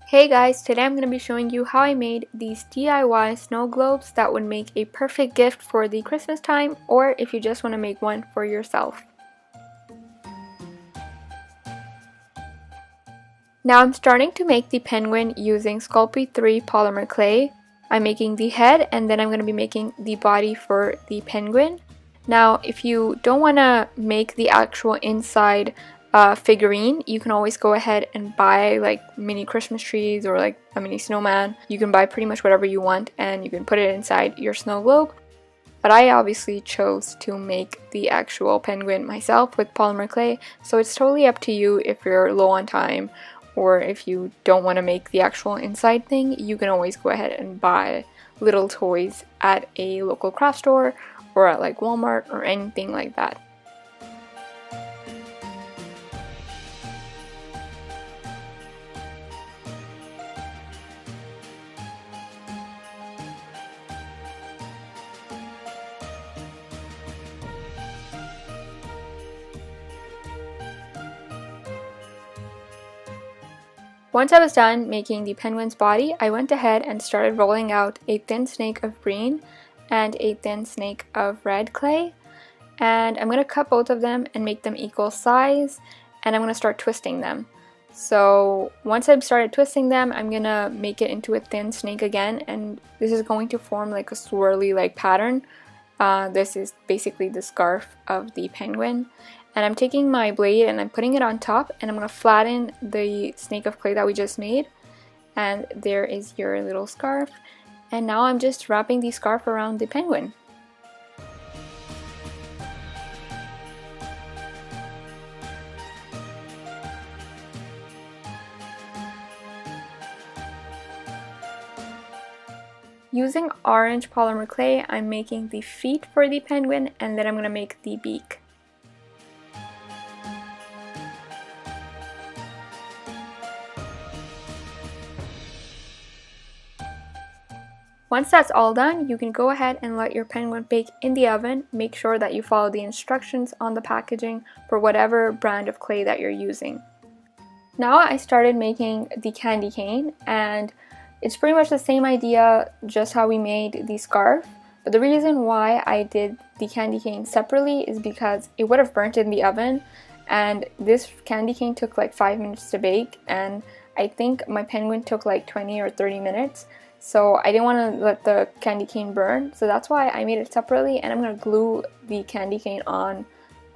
Hey guys, today I'm going to be showing you how I made these DIY snow globes that would make a perfect gift for the Christmas time, or if you just want to make one for yourself. Now I'm starting to make the penguin using Sculpey 3 polymer clay. I'm making the head and then I'm going to be making the body for the penguin. Now if you don't want to make the actual inside figurine, you can always go ahead and buy like mini Christmas trees or like a mini snowman. You can buy pretty much whatever you want and you can put it inside your snow globe. But I obviously chose to make the actual penguin myself with polymer clay, so it's totally up to you if you're low on time or if you don't want to make the actual inside thing. You can always go ahead and buy little toys at a local craft store or at like Walmart or anything like that. Once I was done making the penguin's body, I went ahead and started rolling out a thin snake of green and a thin snake of red clay. And I'm going to cut both of them and make them equal size, and I'm going to start twisting them. So once I've started twisting them, I'm going to make it into a thin snake again, and this is going to form like a swirly like pattern. This is basically the scarf of the penguin. And I'm taking my blade and I'm putting it on top, and I'm going to flatten the snake of clay that we just made. And there is your little scarf. And now I'm just wrapping the scarf around the penguin. Using orange polymer clay, I'm making the feet for the penguin, and then I'm going to make the beak. Once that's all done, you can go ahead and let your penguin bake in the oven. Make sure that you follow the instructions on the packaging for whatever brand of clay that you're using. Now I started making the candy cane, and it's pretty much the same idea, just how we made the scarf. But the reason why I did the candy cane separately is because it would have burnt in the oven, and this candy cane took like 5 minutes to bake, and I think my penguin took like 20 or 30 minutes. So I didn't want to let the candy cane burn, so that's why I made it separately, and I'm going to glue the candy cane on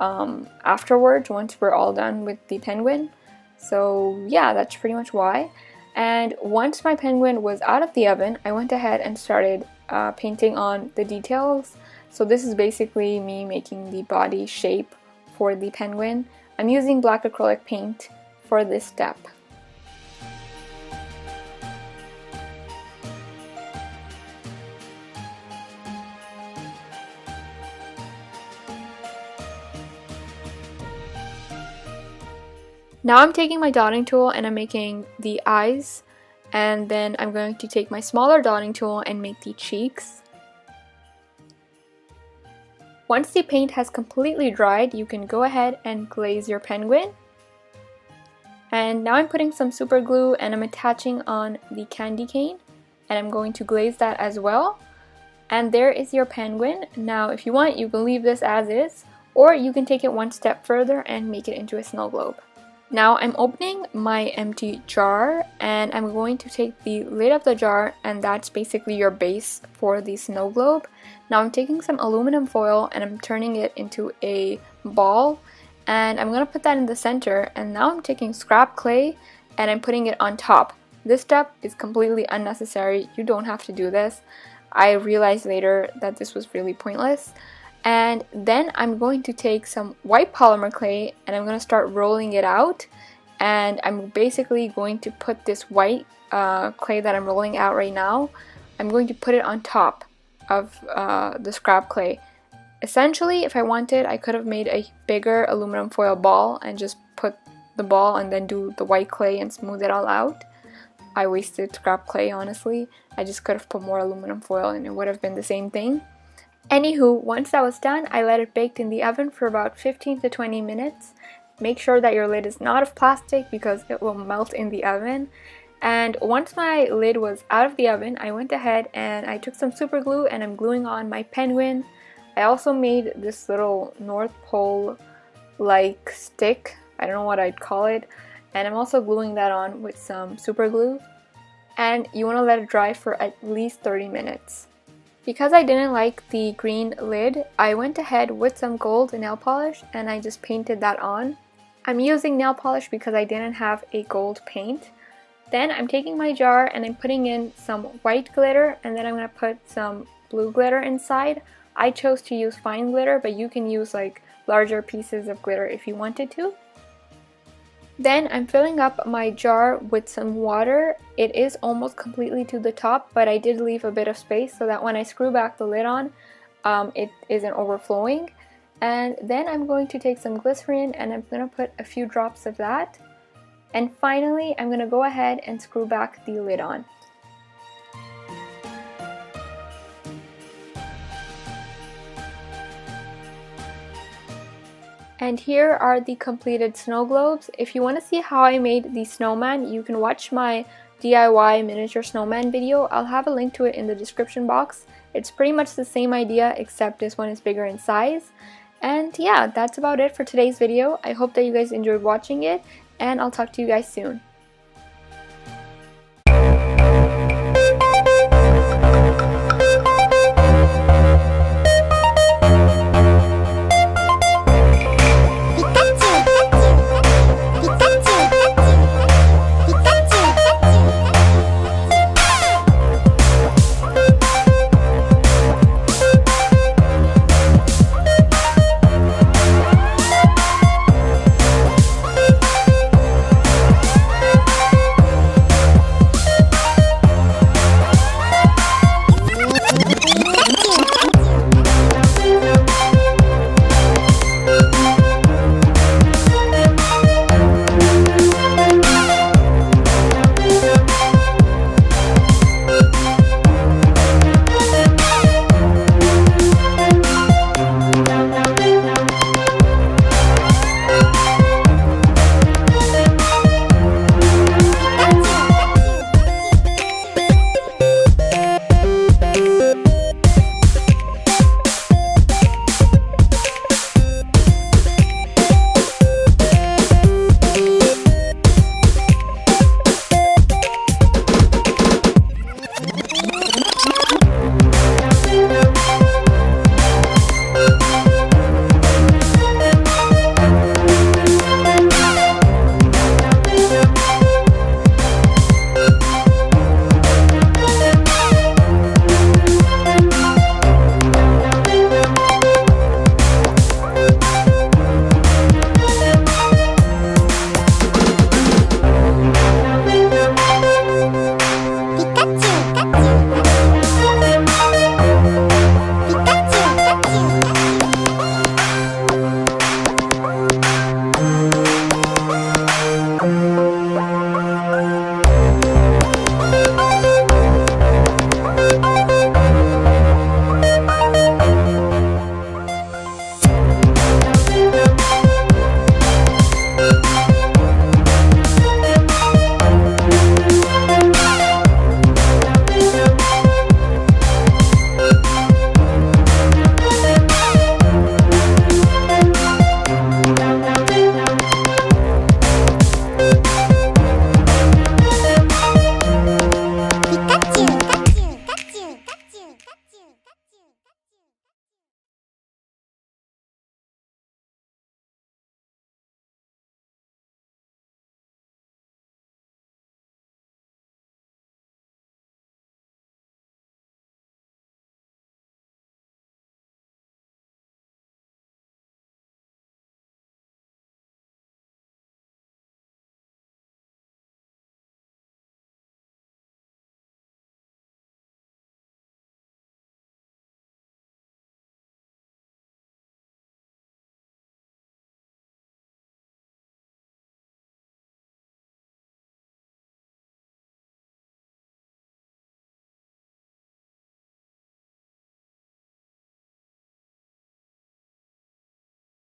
afterwards once we're all done with the penguin. So yeah, that's pretty much why. And once my penguin was out of the oven, I went ahead and started painting on the details. So this is basically me making the body shape for the penguin. I'm using black acrylic paint for this step. Now I'm taking my dotting tool and I'm making the eyes, and then I'm going to take my smaller dotting tool and make the cheeks. Once the paint has completely dried, you can go ahead and glaze your penguin. And now I'm putting some super glue and I'm attaching on the candy cane, and I'm going to glaze that as well. And there is your penguin. Now if you want, you can leave this as is, or you can take it one step further and make it into a snow globe. Now I'm opening my empty jar, and I'm going to take the lid of the jar, and that's basically your base for the snow globe. Now I'm taking some aluminum foil and I'm turning it into a ball, and I'm going to put that in the center, and now I'm taking scrap clay and I'm putting it on top. This step is completely unnecessary. You don't have to do this. I realized later that this was really pointless. And then I'm going to take some white polymer clay and I'm going to start rolling it out, and I'm basically going to put this white clay that I'm rolling out right now, I'm going to put it on top of the scrap clay. Essentially, if I wanted, I could have made a bigger aluminum foil ball and just put the ball and then do the white clay and smooth it all out. I wasted scrap clay, honestly. I just could have put more aluminum foil and it would have been the same thing. Anywho, once that was done, I let it bake in the oven for about 15 to 20 minutes. Make sure that your lid is not of plastic because it will melt in the oven. And once my lid was out of the oven, I went ahead and I took some super glue and I'm gluing on my penguin. I also made this little North Pole like stick, I don't know what I'd call it, and I'm also gluing that on with some super glue. And you want to let it dry for at least 30 minutes. Because I didn't like the green lid, I went ahead with some gold nail polish and I just painted that on. I'm using nail polish because I didn't have a gold paint. Then I'm taking my jar and I'm putting in some white glitter, and then I'm going to put some blue glitter inside. I chose to use fine glitter, but you can use like larger pieces of glitter if you wanted to. Then I'm filling up my jar with some water. It is almost completely to the top, but I did leave a bit of space so that when I screw back the lid on, it isn't overflowing. And then I'm going to take some glycerin and I'm going to put a few drops of that. And finally, I'm going to go ahead and screw back the lid on. And here are the completed snow globes. If you want to see how I made the snowman, you can watch my DIY miniature snowman video. I'll have a link to it in the description box. It's pretty much the same idea, except this one is bigger in size. And yeah, that's about it for today's video. I hope that you guys enjoyed watching it, and I'll talk to you guys soon.